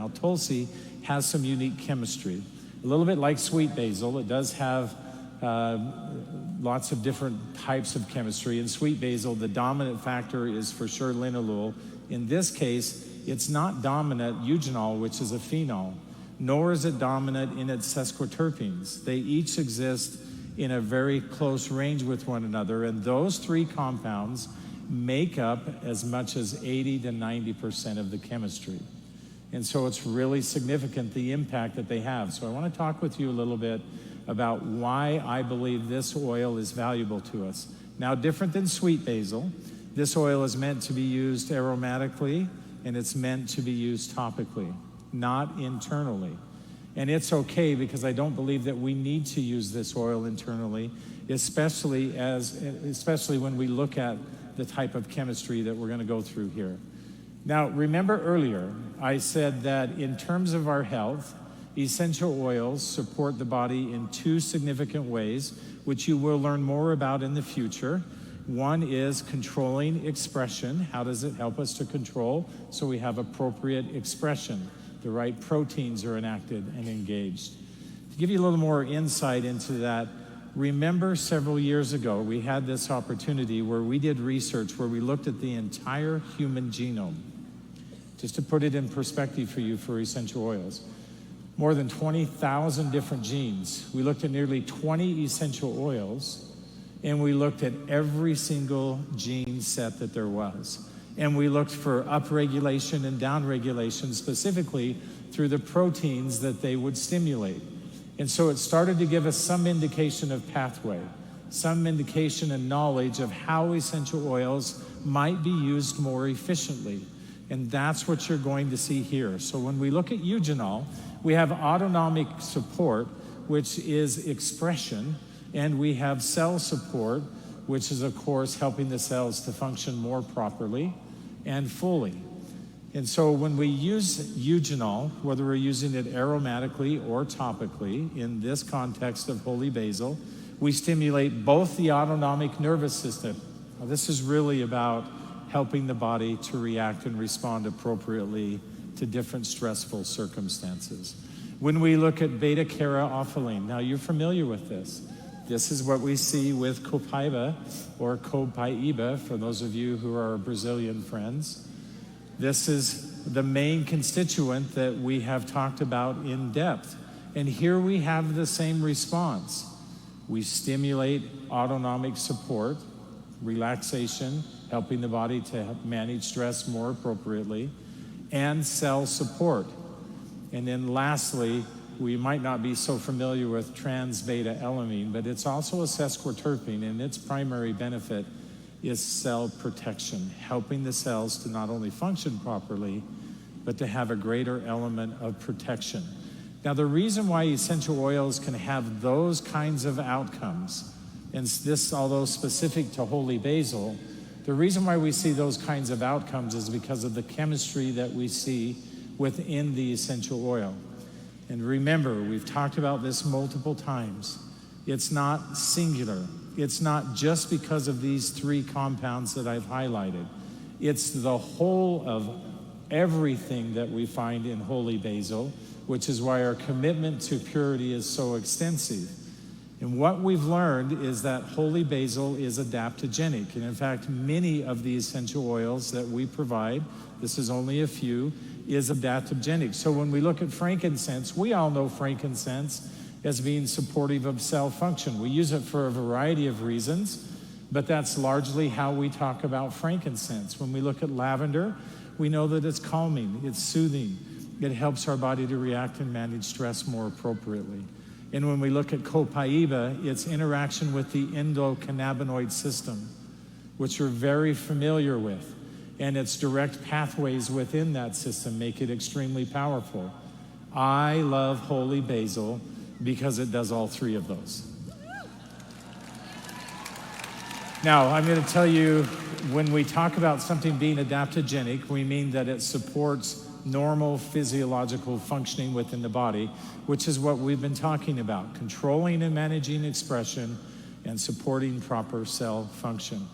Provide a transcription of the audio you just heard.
Now, Tulsi has some unique chemistry. A little bit like sweet basil, it does have lots of different types of chemistry. In sweet basil, the dominant factor is for sure linalool. In this case, it's not dominant eugenol, which is a phenol, nor is it dominant in its sesquiterpenes. They each exist in a very close range with one another, and those three compounds make up as much as 80 to 90% of the chemistry. And so it's really significant, the impact that they have. So I want to talk with you a little bit about why I believe this oil is valuable to us. Now, different than sweet basil, this oil is meant to be used aromatically, and it's meant to be used topically, not internally. And it's okay, because I don't believe that we need to use this oil internally, especially when we look at the type of chemistry that we're going to go through here. Now, remember earlier, I said that in terms of our health, essential oils support the body in two significant ways, which you will learn more about in the future. One is controlling expression. How does it help us to control so we have appropriate expression? The right proteins are enacted and engaged. To give you a little more insight into that, remember several years ago, we had this opportunity where we did research where we looked at the entire human genome. Just to put it in perspective for you for essential oils, more than 20,000 different genes. We looked at nearly 20 essential oils, and we looked at every single gene set that there was. And we looked for upregulation and downregulation specifically through the proteins that they would stimulate. And so it started to give us some indication of pathway, some indication and knowledge of how essential oils might be used more efficiently. And that's what you're going to see here. So when we look at eugenol, we have autonomic support, which is expression, and we have cell support, which is, of course, helping the cells to function more properly and fully. And so when we use eugenol, whether we're using it aromatically or topically, in this context of holy basil, we stimulate both the autonomic nervous system. Now, this is really about helping the body to react and respond appropriately to different stressful circumstances. When we look at beta-caryophyllene, now you're familiar with this. This is what we see with copaiba or copaiba, for those of you who are our Brazilian friends. This is the main constituent that we have talked about in depth. And here we have the same response. We stimulate autonomic support, relaxation, helping the body to manage stress more appropriately, and cell support. And then lastly, we might not be so familiar with trans-beta-alanine, but it's also a sesquiterpene, and its primary benefit is cell protection, helping the cells to not only function properly, but to have a greater element of protection. Now, the reason why essential oils can have those kinds of outcomes, and this, although specific to holy basil, the reason why we see those kinds of outcomes is because of the chemistry that we see within the essential oil. And remember, we've talked about this multiple times. It's not singular. It's not just because of these three compounds that I've highlighted. It's the whole of everything that we find in holy basil, which is why our commitment to purity is so extensive. And what we've learned is that holy basil is adaptogenic. And in fact, many of the essential oils that we provide, this is only a few, is adaptogenic. So when we look at frankincense, we all know frankincense as being supportive of cell function. We use it for a variety of reasons, but that's largely how we talk about frankincense. When we look at lavender, we know that it's calming, it's soothing, it helps our body to react and manage stress more appropriately. And when we look at copaiba, its interaction with the endocannabinoid system, which you're very familiar with, and its direct pathways within that system make it extremely powerful. I love holy basil because it does all three of those. Now, I'm going to tell you, when we talk about something being adaptogenic, we mean that it supports normal physiological functioning within the body, which is what we've been talking about, controlling and managing expression and supporting proper cell function.